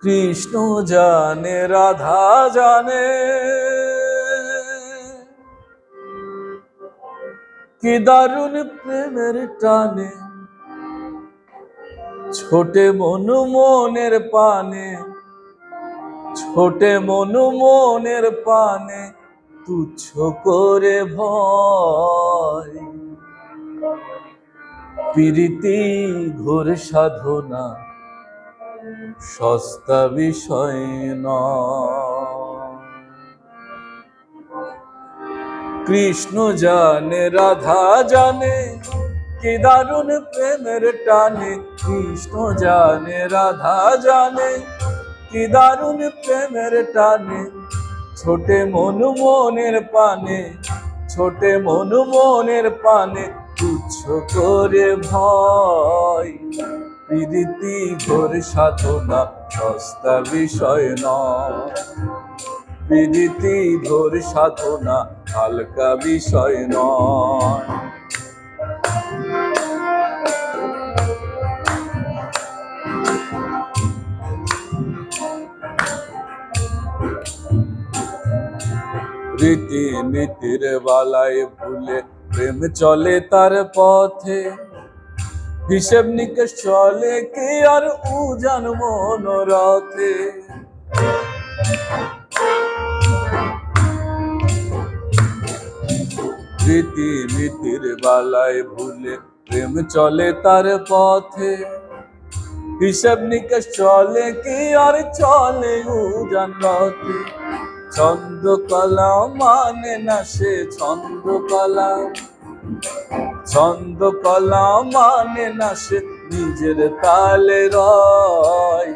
কৃষ্ণ জানে রাধা জানে, কি দারুণ প্রেমের টানে ছোটে মনু মনের পানে, ছোটে মনু মনের পানে তুচ্ছ করে ভয়। প্রীতি ঘোর সাধনা সস্তা বিষয় নয়। কৃষ্ণ জানে রাধা জানে, কি দারুণ প্রেমের টানে। কৃষ্ণ জানে রাধা জানে, কি দারুণ প্রেমের টানে ছোটে মনু মনের পানে, ছোটে মনু মনের পানে তুচ্ছ করে ভয়। প্রীতি ঘোর সাধনা সস্তা বিষয় নয়, প্রীতি ঘোর সাধনা হালকা বিষয় নয়। রীতি নীতির বালায় ভুলে প্রেম চলে তার পথে, হিসেব নিকেশ চলে কি আর উজান মনোরথে। রীতি নীতির বালায় ভুলে প্রেম চলে তার পথে, হিসেব নিকেশ চলে কি আর চলে উজান রথে। ছন্দকলা মানে না সে ছন্দকলা, ছন্দকলা মানে না সে নিজের তালে রয়।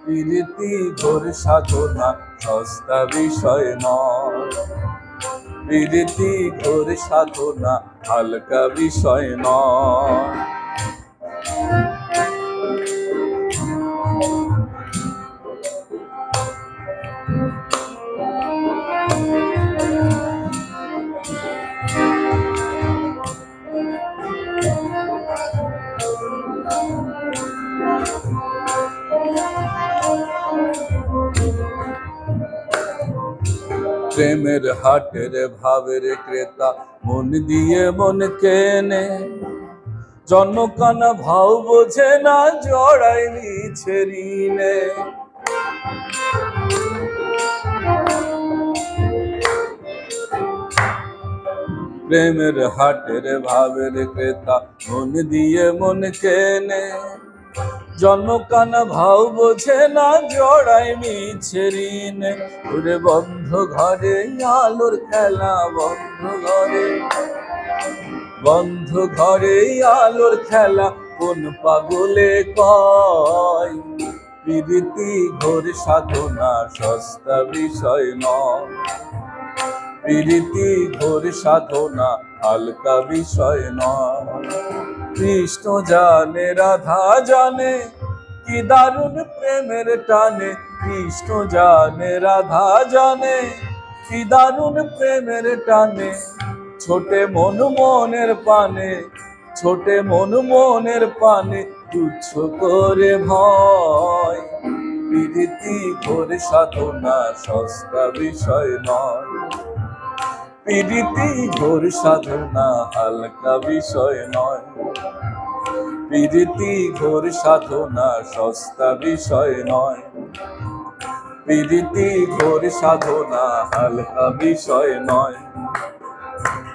প্রীতি ঘোর সাধনা সস্তা বিষয় নয়, প্রীতি ঘোর সাধনা হালকা বিষয় নয়। প্রেমের হাটের ভাবের ক্রেতা মন দিয়ে মন কেনে, জন্মকানা ভাও বোঝে না জড়াই নিছে ঋণে। প্রেমের হাটের ভাবের ক্রেতা মন দিয়ে মন কেনে, জন্মকানা ভাও বোঝে না জড়াই মিছে ঋণে। ওরে বন্ধ ঘরে আলোর খেলা, বন্ধ ঘরে, বন্ধ ঘরে আলোর খেলা কোন পাগলে কয়। প্রীতি ঘোর সাধনা সস্তা বিষয় নয়, প্রীতি ঘোর সাধনা হালকা বিষয় নয়। কৃষ্ণ জানে রাধা জানে, কি দারুণ প্রেমের টানে। কৃষ্ণ জানে রাধা জানে, কি দারুণ প্রেমের টানে ছোটে মনু মনের পানে, ছোটে মনু মনের পানে তুচ্ছ করে ভয়। প্রীতি ঘোর সাধনা সস্তা বিষয় নয়, প্রীতি ঘোর সাধনা হালকা বিষয় নয়, প্রীতি ঘোর সাধনা সস্তা বিষয় নয়, প্রীতি ঘোর সাধনা হালকা বিষয় নয়,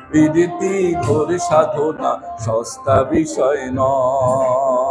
প্রীতি ঘোর সাধনা সস্তা বিষয় নয়।